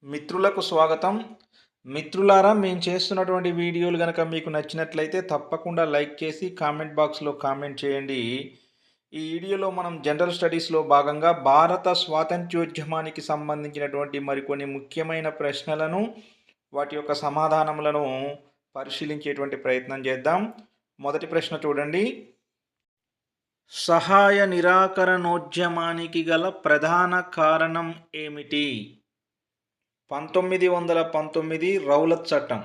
మిత్రులకు స్వాగతం. మిత్రులారా, మేము చేస్తున్నటువంటి వీడియోలు గనక మీకు నచ్చినట్లయితే తప్పకుండా లైక్ చేసి కామెంట్ బాక్స్‌లో కామెంట్ చేయండి. ఈ వీడియోలో మనం జనరల్ స్టడీస్‌లో భాగంగా భారత స్వాతంత్ర్యోద్యమానికి సంబంధించినటువంటి మరికొన్ని ముఖ్యమైన ప్రశ్నలను, వాటి యొక్క సమాధానములను పరిశీలించేటువంటి ప్రయత్నం చేద్దాం. మొదటి ప్రశ్న చూడండి. సహాయ నిరాకరణోద్యమానికి గల ప్రధాన కారణం ఏమిటి? 1919 రౌలత్ చట్టం.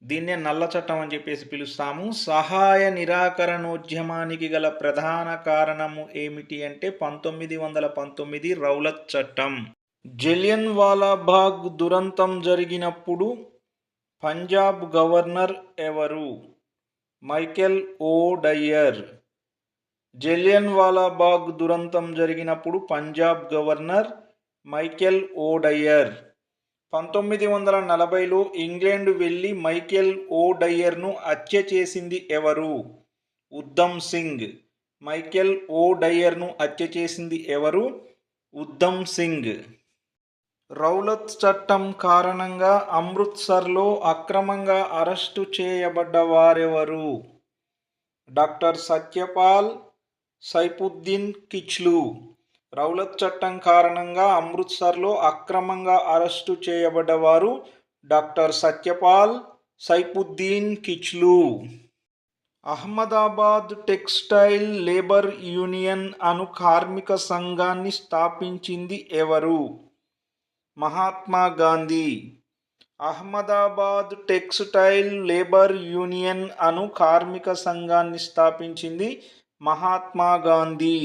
దీన్నే నల్ల చట్టం అని చెప్పేసి పిలుస్తాము. సహాయ నిరాకరణోద్యమానికి గల ప్రధాన కారణము ఏమిటి అంటే 1919 రౌలత్ చట్టం. జలియన్ వాలాబాగ్ దురంతం జరిగినప్పుడు పంజాబ్ గవర్నర్ ఎవరు? మైకేల్ ఓ డయ్యర్. జలియన్ వాలాబాగ్ దురంతం జరిగినప్పుడు పంజాబ్ గవర్నర్ మైకేల్ ఓ డయ్యర్. 1940లో ఇంగ్లాండ్ వెళ్ళి మైకేల్ ఓ డయ్యర్ను హత్య చేసింది ఎవరు? ఉద్దమ్ సింగ్. మైకేల్ ఓ డయ్యర్ను హత్య చేసింది ఎవరు? ఉద్దమ్ సింగ్. రౌలత్ చట్టం కారణంగా అమృత్సర్లో అక్రమంగా అరెస్టు చేయబడ్డ వారెవరు? డాక్టర్ సత్యపాల్, సైఫుద్దీన్ కిచ్లూ. రౌలత్ చట్టం కారణంగా అమృత్సర్లో అక్రమంగా అరెస్టు చేయబడ్డవారు doctor Satyapal, Saifuddin Kitchlew. Ahmedabad textile labour union అను కార్మిక సంఘాన్ని స్థాపించింది ఎవరు? Mahatma Gandhi. Ahmedabad textile labour union అను కార్మిక సంఘాన్ని స్థాపించింది మహాత్మా గాంధీ.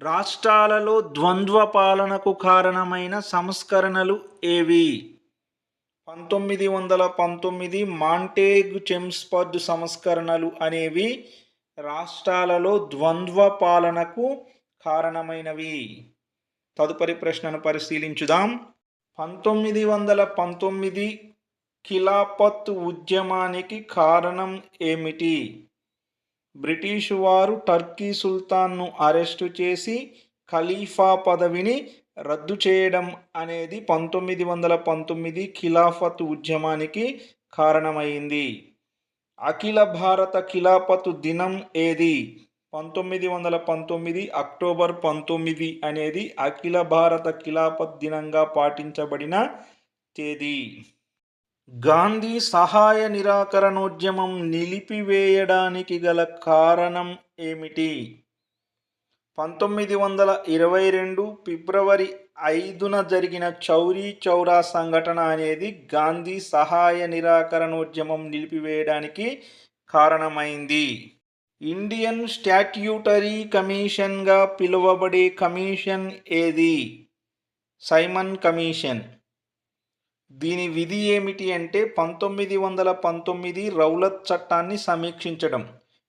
రాష్ట్రాలలో ద్వంద్వ పాలనకు కారణమైన సంస్కరణలు ఏవి? 1919 మాంటేగ్ చెమ్స్ఫర్డ్ సంస్కరణలు అనేవి రాష్ట్రాలలో ద్వంద్వ పాలనకు కారణమైనవి. తదుపరి ప్రశ్నను పరిశీలించుదాం. 1919 ఖిలాఫత్ ఉద్యమానికి కారణం ఏమిటి? బ్రిటిషు వారు టర్కీ సుల్తాన్ను అరెస్టు చేసి ఖలీఫా పదవిని రద్దు చేయడం అనేది 1919 ఖిలాఫత్ ఉద్యమానికి కారణమైంది. అఖిల భారత ఖిలాఫత్ దినం ఏది? 1919 అక్టోబర్ 19 అనేది అఖిల భారత ఖిలాఫత్ దినంగా పాటించబడిన తేదీ. గాంధీ సహాయ నిరాకరణోద్యమం నిలిపివేయడానికి గల కారణం ఏమిటి? 1922 ఫిబ్రవరి 5న జరిగిన చౌరీ చౌరా సంఘటన అనేది గాంధీ సహాయ నిరాకరణోద్యమం నిలిపివేయడానికి కారణమైంది. ఇండియన్ స్టాట్యూటరీ కమిషన్గా పిలువబడే కమిషన్ ఏది? Simon commission. దీని విధి ఏమిటి అంటే 1919 రౌలత్ చట్టాన్ని సమీక్షించడం.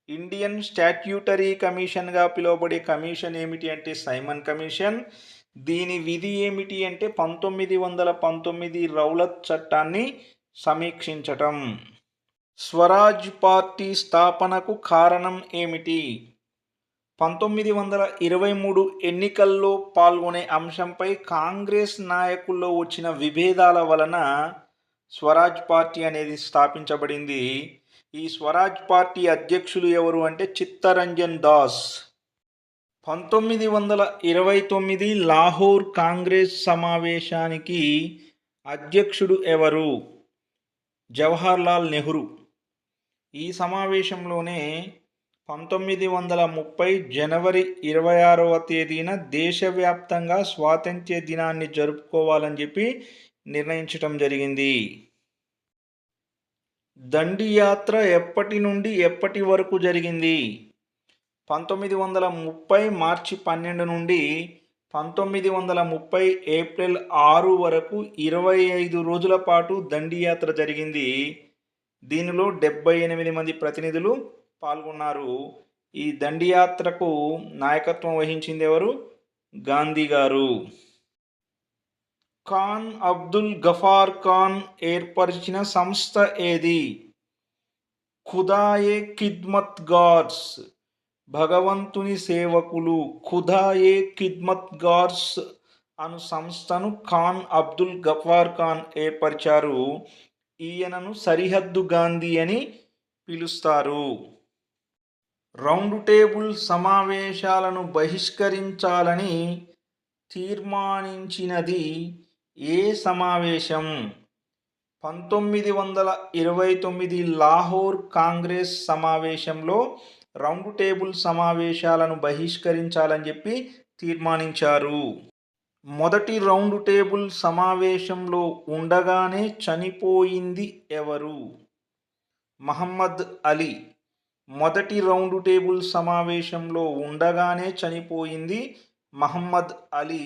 ఇండియన్ స్టాట్యూటరీ కమిషన్గా పిలువబడే కమిషన్ ఏమిటి అంటే సైమన్ కమిషన్. దీని విధి ఏమిటి అంటే 1919 రౌలత్ చట్టాన్ని సమీక్షించటం. స్వరాజ్ పార్టీ స్థాపనకు కారణం ఏమిటి? 1923 ఎన్నికల్లో పాల్గొనే అంశంపై కాంగ్రెస్ నాయకుల్లో వచ్చిన విభేదాల వలన స్వరాజ్ పార్టీ అనేది స్థాపించబడింది. ఈ స్వరాజ్ పార్టీ అధ్యక్షులు ఎవరు అంటే చిత్తరంజన్ దాస్. 1929 లాహోర్ కాంగ్రెస్ సమావేశానికి అధ్యక్షుడు ఎవరు? జవహర్లాల్ నెహ్రూ. ఈ సమావేశంలోనే 1930 జనవరి 26వ తేదీన దేశవ్యాప్తంగా స్వాతంత్ర్య దినాన్ని జరుపుకోవాలని చెప్పి నిర్ణయించడం జరిగింది. దండి యాత్ర ఎప్పటి నుండి ఎప్పటి వరకు జరిగింది? 1930 మార్చి 12 నుండి 1930 ఏప్రిల్ 6 వరకు 25 రోజుల పాటు దండి యాత్ర జరిగింది. దీనిలో 78 మంది ప్రతినిధులు పాల్గొన్నారు. ఈ దండి యాత్రకు నాయకత్వం వహించింది ఎవరు? గాంధీ గారు. ఖాన్ అబ్దుల్ గఫార్ ఖాన్ ఏర్పరిచిన సంస్థ ఏది? ఖుదాయే ఖిద్మత్ గార్స్. భగవంతుని సేవకులు. ఖుదాయే ఖిద్మత్ గార్స్ అను సంస్థను ఖాన్ అబ్దుల్ గఫార్ ఖాన్ ఏర్పరిచారు. ఈయనను సరిహద్దు గాంధీ అని పిలుస్తారు. రౌండ్ టేబుల్ సమావేశాలను బహిష్కరించాలని తీర్మానించినది ఏ సమావేశం? 1929 లాహోర్ కాంగ్రెస్ సమావేశంలో రౌండ్ టేబుల్ సమావేశాలను బహిష్కరించాలని చెప్పి తీర్మానించారు. మొదటి రౌండ్ టేబుల్ సమావేశంలో ఉండగానే చనిపోయింది ఎవరు? మహమ్మద్ అలీ. మొదటి రౌండ్ టేబుల్ సమావేశంలో ఉండగానే చనిపోయింది మహమ్మద్ అలీ.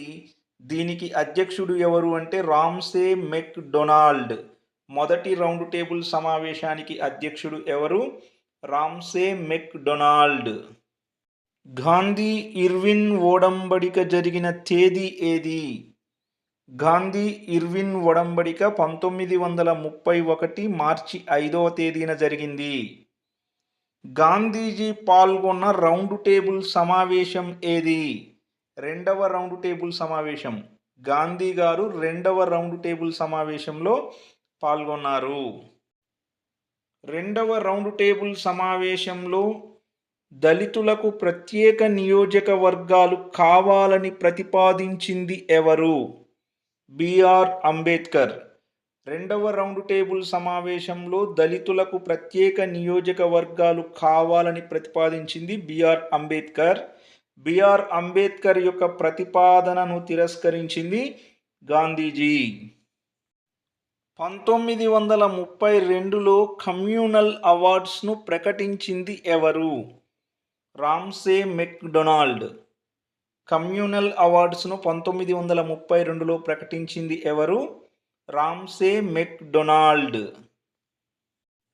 దీనికి అధ్యక్షుడు ఎవరు అంటే రామ్సే మెక్ డొనాల్డ్. మొదటి రౌండ్ టేబుల్ సమావేశానికి అధ్యక్షుడు ఎవరు? రామ్సే మెక్ డొనాల్డ్. గాంధీ ఇర్విన్ ఒడంబడిక జరిగిన తేదీ ఏది? గాంధీ ఇర్విన్ ఒడంబడిక 1931 మార్చి 5వ తేదీన జరిగింది. గాంధీజీ పాల్గొన్న రౌండ్ టేబుల్ సమావేశం ఏది? రెండవ రౌండ్ టేబుల్ సమావేశం. గాంధీ గారు రెండవ రౌండ్ టేబుల్ సమావేశంలో పాల్గొన్నారు. రెండవ రౌండ్ టేబుల్ సమావేశంలో దళితులకు ప్రత్యేక నియోజకవర్గాలు కావాలని ప్రతిపాదించింది ఎవరు? బిఆర్ అంబేద్కర్. రెండవ రౌండ్ టేబుల్ సమావేశంలో దళితులకు ప్రత్యేక నియోజకవర్గాలు కావాలని ప్రతిపాదించింది బిఆర్ అంబేద్కర్. బిఆర్ అంబేద్కర్ యొక్క ప్రతిపాదనను తిరస్కరించింది గాంధీజీ. 1932లో కమ్యూనల్ అవార్డ్స్ను ప్రకటించింది ఎవరు? రామ్సే మెక్ డొనాల్డ్. కమ్యూనల్ అవార్డ్స్ను 1932లో ప్రకటించింది ఎవరు? రామ్సే మెక్ డొనాల్డ్.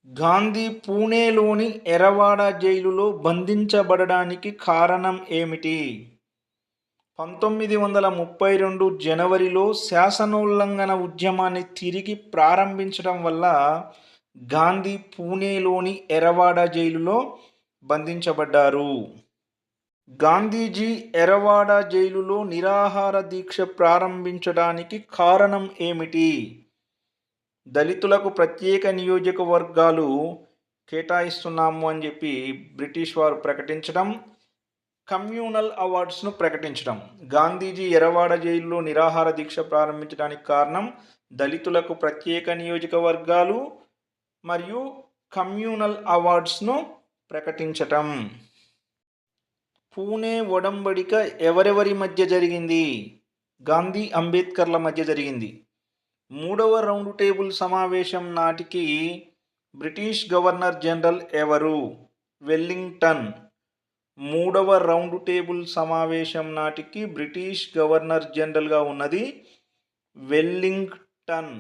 గాంధీ పూణేలోని ఎరవాడ జైలులో బంధించబడడానికి కారణం ఏమిటి? 1932 జనవరిలో శాసనోల్లంఘన ఉద్యమాన్ని తిరిగి ప్రారంభించడం వల్ల గాంధీ పూణేలోని ఎరవాడ జైలులో బంధించబడ్డారు. గాంధీజీ ఎరవాడ జైలులో నిరాహార దీక్ష ప్రారంభించడానికి కారణం ఏమిటి? దళితులకు ప్రత్యేక నియోజకవర్గాలు కేటాయిస్తున్నాము అని చెప్పి బ్రిటిష్ వారు ప్రకటించడం, కమ్యూనల్ అవార్డ్స్ను ప్రకటించడం. గాంధీజీ ఎరవాడ జైలులో నిరాహార దీక్ష ప్రారంభించడానికి కారణం దళితులకు ప్రత్యేక నియోజకవర్గాలు మరియు కమ్యూనల్ అవార్డ్స్ను ప్రకటించటం. పూణే ఒడంబడిక ఎవరెవరి మధ్య జరిగింది? గాంధీ అంబేద్కర్ల మధ్య జరిగింది. మూడవ రౌండ్ టేబుల్ సమావేశం నాటికి బ్రిటిష్ గవర్నర్ జనరల్ ఎవరు? వెల్లింగ్టన్. మూడవ రౌండ్ టేబుల్ సమావేశం నాటికి బ్రిటిష్ గవర్నర్ జనరల్గా ఉన్నది వెల్లింగ్టన్.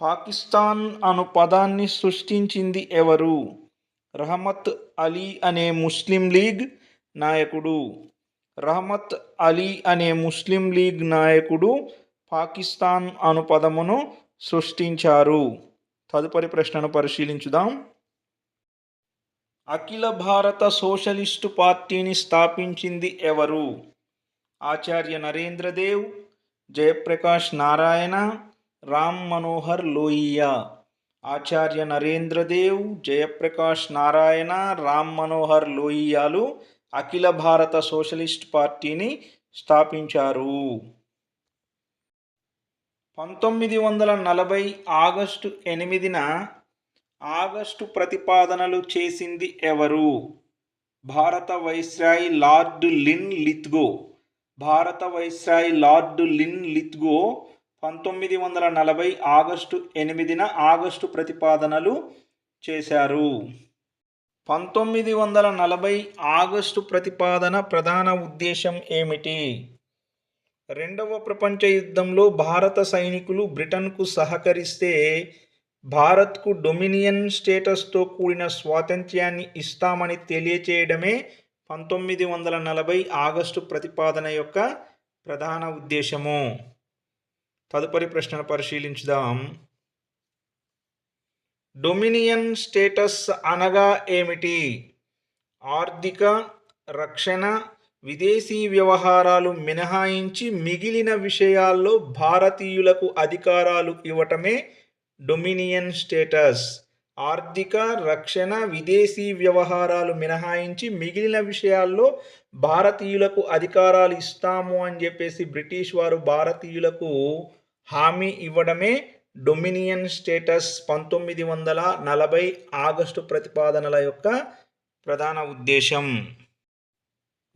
పాకిస్తాన్ అను పదాన్ని సృష్టించింది ఎవరు? రహమత్ అలీ అనే ముస్లిం లీగ్ నాయకుడు. రహమత్ అలీ అనే ముస్లిం లీగ్ నాయకుడు పాకిస్తాన్ అను పదమును సృష్టించారు. తదుపరి ప్రశ్నను పరిశీలించుదాం. అఖిల భారత సోషలిస్టు పార్టీని స్థాపించింది ఎవరు? ఆచార్య నరేంద్ర దేవ్, జయప్రకాష్ నారాయణ, రామ్ మనోహర్ లోహియా. ఆచార్య నరేంద్ర దేవ్, జయప్రకాష్ నారాయణ, రామ్ మనోహర్ లోహియాలు అఖిల భారత సోషలిస్ట్ పార్టీని స్థాపించారు. 1940 ఆగస్టు 8న ఆగస్టు ప్రతిపాదనలు చేసింది ఎవరు? భారత వైస్రాయ్ లార్డ్ లిన్ లిత్గో. భారత viceroy Lord Linlithgow 1940 August 8న ఆగస్టు ప్రతిపాదనలు చేశారు. 1940 ఆగస్టు ప్రతిపాదన ప్రధాన ఉద్దేశం ఏమిటి? రెండవ ప్రపంచ యుద్ధంలో భారత సైనికులు బ్రిటన్కు సహకరిస్తే భారత్కు డొమినియన్ స్టేటస్తో కూడిన స్వాతంత్ర్యాన్ని ఇస్తామని తెలియచేయడమే 1940 ఆగస్టు ప్రతిపాదన యొక్క ప్రధాన ఉద్దేశము. తదుపరి ప్రశ్నను పరిశీలించుదాం. డొమినియన్ స్టేటస్ అనగా ఏమిటి? ఆర్థిక, రక్షణ, విదేశీ వ్యవహారాలు మినహాయించి మిగిలిన విషయాల్లో భారతీయులకు అధికారాలు ఇవ్వటమే డొమినియన్ స్టేటస్. ఆర్థిక, రక్షణ, విదేశీ వ్యవహారాలు మినహాయించి మిగిలిన విషయాల్లో భారతీయులకు అధికారాలు ఇస్తాము అని చెప్పేసి బ్రిటిష్ వారు భారతీయులకు హామీ ఇవ్వడమే డొమినియన్ స్టేటస్ 1940 ఆగస్టు ప్రతిపాదనల యొక్క ప్రధాన ఉద్దేశం.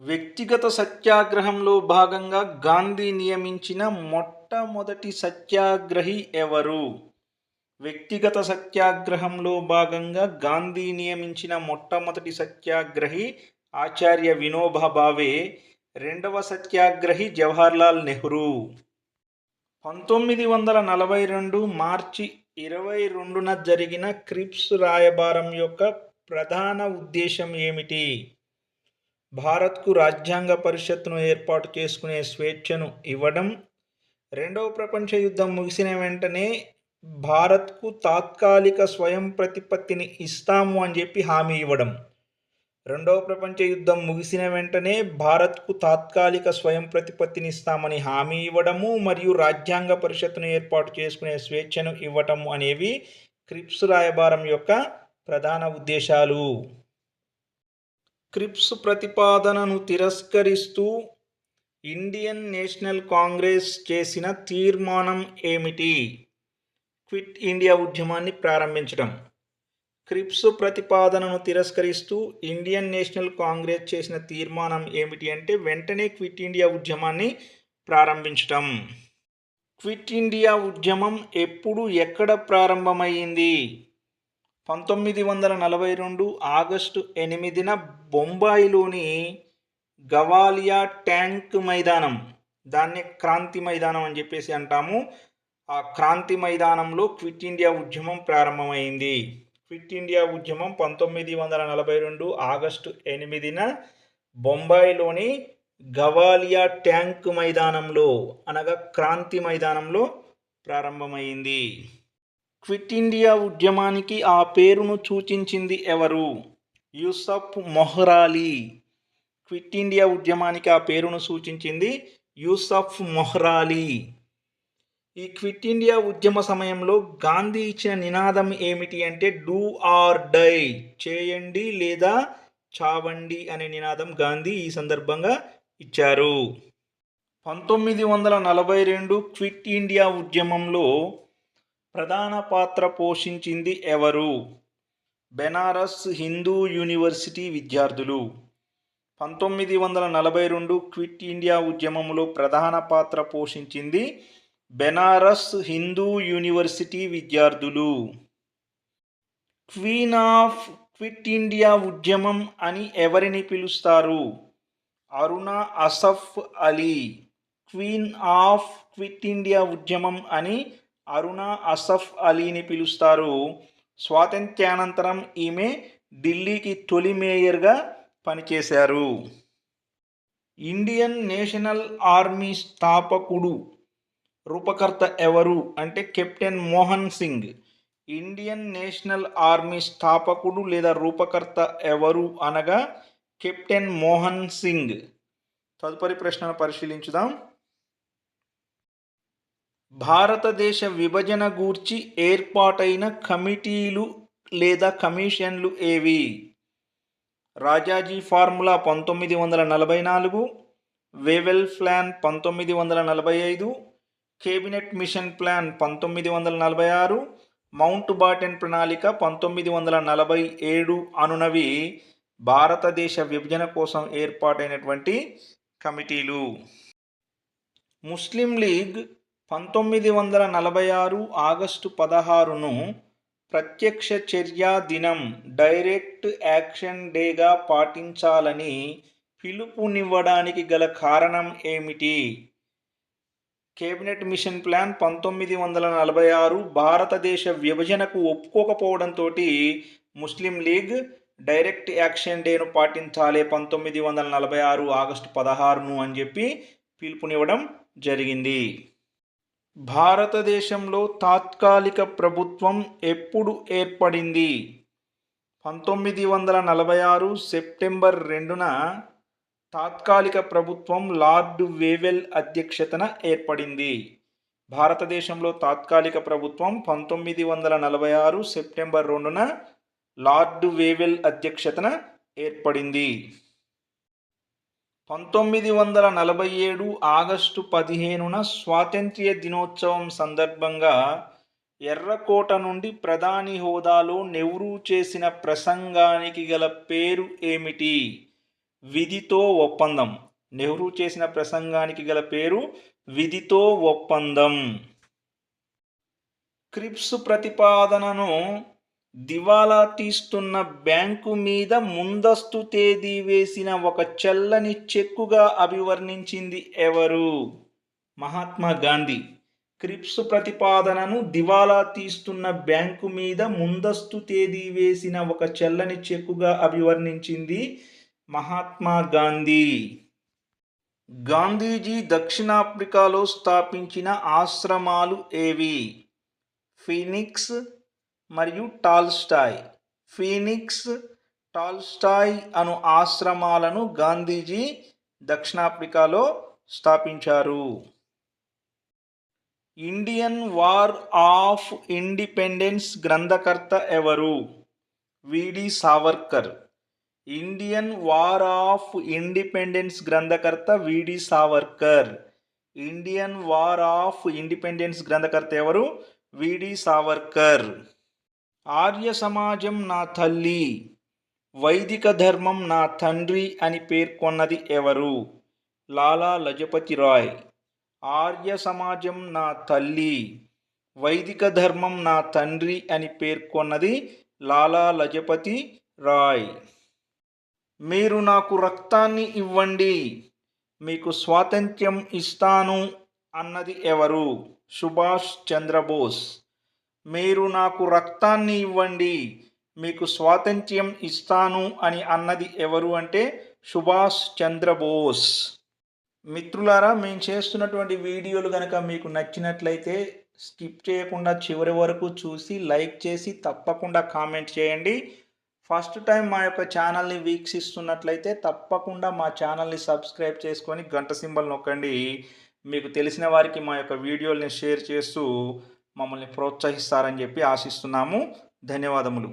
వ్యక్తిగత సత్యాగ్రహంలో భాగంగా గాంధీ నియమించిన మొట్టమొదటి సత్యాగ్రహి ఎవరు? వ్యక్తిగత సత్యాగ్రహంలో భాగంగా గాంధీ నియమించిన మొట్టమొదటి సత్యాగ్రహి ఆచార్య వినోబా భావే. రెండవ సత్యాగ్రహి జవహర్లాల్ నెహ్రూ. 1942 మార్చి 22న జరిగిన క్రిప్స్ రాయబారం యొక్క ప్రధాన ఉద్దేశం ఏమిటి? భారత్కు రాజ్యాంగ పరిషత్తును ఏర్పాటు చేసుకునే స్వేచ్ఛను ఇవ్వడం. రెండవ ప్రపంచ యుద్ధం ముగిసిన వెంటనే భారత్కు తాత్కాలిక స్వయం ప్రతిపత్తిని ఇస్తాము అని చెప్పి హామీ ఇవ్వడం. రెండవ ప్రపంచ యుద్ధం ముగిసిన వెంటనే భారత్కు తాత్కాలిక స్వయం ప్రతిపత్తిని ఇస్తామని హామీ ఇవ్వడము మరియు రాజ్యాంగ పరిషత్తును ఏర్పాటు చేసుకునే స్వేచ్ఛను ఇవ్వటము అనేవి క్రిప్స్ రాయబారం యొక్క ప్రధాన ఉద్దేశాలు. క్రిప్స్ ప్రతిపాదనను తిరస్కరిస్తూ ఇండియన్ నేషనల్ కాంగ్రెస్ చేసిన తీర్మానం ఏమిటి? క్విట్ ఇండియా ఉద్యమాన్ని ప్రారంభించడం. క్రిప్స్ ప్రతిపాదనను తిరస్కరిస్తూ ఇండియన్ నేషనల్ కాంగ్రెస్ చేసిన తీర్మానం ఏమిటి అంటే వెంటనే క్విట్ ఇండియా ఉద్యమాన్ని ప్రారంభించటం. క్విట్ ఇండియా ఉద్యమం ఎప్పుడు ఎక్కడ ప్రారంభమైంది? 1942 ఆగస్టు 8న బొంబాయిలోని గవాలియా ట్యాంక్ మైదానం, దాన్ని క్రాంతి మైదానం అని చెప్పేసి అంటాము. ఆ క్రాంతి మైదానంలో క్విట్ ఇండియా ఉద్యమం ప్రారంభమైంది. క్విట్ ఇండియా ఉద్యమం 1942 ఆగస్టు 8న బొంబాయిలోని గవాలియా ట్యాంక్ మైదానంలో అనగా క్రాంతి మైదానంలో ప్రారంభమైంది. క్విట్ ఇండియా ఉద్యమానికి ఆ పేరును సూచించింది ఎవరు? యూసఫ్ మొహ్రాలీ. క్విట్ ఇండియా ఉద్యమానికి ఆ పేరును సూచించింది యూసఫ్ మొహ్రాలీ. ఈ క్విట్ ఇండియా ఉద్యమ సమయంలో గాంధీ ఇచ్చిన నినాదం ఏమిటి అంటే డూ ఆర్ డై, చేయండి లేదా చావండి అనే నినాదం గాంధీ ఈ సందర్భంగా ఇచ్చారు. 1942 క్విట్ ఇండియా ఉద్యమంలో ప్రధాన పాత్ర పోషించింది ఎవరు? బెనారస్ హిందూ యూనివర్సిటీ విద్యార్థులు. 1942 క్విట్ ఇండియా ఉద్యమంలో ప్రధాన పాత్ర పోషించింది బెనారస్ హిందూ యూనివర్సిటీ విద్యార్థులు. క్వీన్ ఆఫ్ క్విట్ ఇండియా ఉద్యమం అని ఎవరిని పిలుస్తారు? Aruna Asaf Ali. Queen of quit India ఉద్యమం అని అరుణ అసఫ్ అలీని పిలుస్తారు. స్వాతంత్ర్యానంతరం ఈమె ఢిల్లీకి తొలి మేయర్గా పనిచేశారు. ఇండియన్ నేషనల్ ఆర్మీ స్థాపకుడు రూపకర్త ఎవరు అంటే captain Mohan Singh. Indian national army స్థాపకుడు లేదా రూపకర్త ఎవరు అనగా కెప్టెన్ మోహన్ సింగ్. తదుపరి ప్రశ్నను పరిశీలించుదాం. భారతదేశ విభజన గూర్చి ఏర్పాటైన కమిటీలు లేదా కమిషన్లు ఏవి? Rajaji formula 1944, Wavell plan 1945, cabinet mission plan 1946, Mountbatten ప్రణాళిక 1947 అనునవి భారతదేశ విభజన కోసం ఏర్పాటైనటువంటి కమిటీలు. ముస్లిం లీగ్ 1946 ఆగస్టు 16ను ప్రత్యక్ష చర్యా దినం డైరెక్ట్ యాక్షన్ డేగా పాటించాలని పిలుపునివ్వడానికి గల కారణం ఏమిటి? కేబినెట్ మిషన్ ప్లాన్ 1946 భారతదేశ విభజనకు ఒప్పుకోకపోవడంతో ముస్లిం లీగ్ డైరెక్ట్ యాక్షన్ డేను పాటించాలి 1946 ఆగస్టు 16ను అని చెప్పి పిలుపునివ్వడం జరిగింది. భారతదేశంలో తాత్కాలిక ప్రభుత్వం ఎప్పుడు ఏర్పడింది? 1946 సెప్టెంబర్ 2న తాత్కాలిక ప్రభుత్వం లార్డ్ వేవెల్ అధ్యక్షతన ఏర్పడింది. భారతదేశంలో తాత్కాలిక ప్రభుత్వం 1946 సెప్టెంబర్ 2న లార్డ్ వేవెల్ అధ్యక్షతన ఏర్పడింది. 1947 ఆగస్టు 15న స్వాతంత్ర్య దినోత్సవం సందర్భంగా ఎర్రకోట నుండి ప్రధాని హోదాలో నెహ్రూ చేసిన ప్రసంగానికి గల పేరు ఏమిటి? విధితో ఒప్పందం. నెహ్రూ చేసిన ప్రసంగానికి గల పేరు విధితో ఒప్పందం. క్రిప్స్ ప్రతిపాదనను దివాలా తీస్తున్న బ్యాంకు మీద ముందస్తు తేదీ వేసిన ఒక చెల్లని చెక్కుగా అభివర్ణించింది ఎవరు? మహాత్మా గాంధీ. క్రిప్స్ ప్రతిపాదనను దివాలా తీస్తున్న బ్యాంకు మీద ముందస్తు తేదీ వేసిన ఒక చెల్లని చెక్కుగా అభివర్ణించింది మహాత్మా గాంధీ. గాంధీజీ దక్షిణాఫ్రికాలో స్థాపించిన ఆశ్రమాలు ఏవి? ఫీనిక్స్ మరియు టాల్స్టాయ్. ఫీనిక్స్, టాల్స్టాయ్ అను ఆశ్రమాలను గాంధీజీ దక్షిణాఫ్రికాలో స్థాపించారు. ఇండియన్ వార్ ఆఫ్ ఇండిపెండెన్స్ గ్రంథకర్త ఎవరు? విడి Savarkar. Indian war of independence గ్రంథకర్త విడి Savarkar. Indian war of independence గ్రంథకర్త ఎవరు? విడి సావర్కర్. ఆర్య సమాజం నా తల్లి, వైదిక ధర్మం నా తండ్రి అని పేర్కొన్నది ఎవరు? లాలా లజపతి రాయ్. ఆర్య సమాజం నా తల్లి, వైదిక ధర్మం నా తండ్రి అని పేర్కొన్నది లాలా లజపతి రాయ్. మీరు నాకు రక్తాన్ని ఇవ్వండి, మీకు స్వాతంత్ర్యం ఇస్తాను అన్నది ఎవరు? సుభాష్ చంద్రబోస్. మీరు నాకు రక్తాన్ని ఇవ్వండి, మీకు స్వాతంత్ర్యం ఇస్తాను అని అన్నది ఎవరు అంటే సుభాష్ చంద్రబోస్. మిత్రులారా, మేము చేస్తున్నటువంటి వీడియోలు కనుక మీకు నచ్చినట్లయితే స్కిప్ చేయకుండా చివరి వరకు చూసి లైక్ చేసి తప్పకుండా కామెంట్ చేయండి. ఫస్ట్ టైం మా యొక్క ఛానల్ని వీక్షిస్తున్నట్లయితే తప్పకుండా మా ఛానల్ని సబ్స్క్రైబ్ చేసుకొని గంట సింబల్ నొక్కండి. మీకు తెలిసిన వారికి మా యొక్క వీడియోల్ని షేర్ చేస్తూ మమ్మల్ని ప్రోత్సహిస్తారని చెప్పి ఆశిస్తున్నాము. ధన్యవాదములు.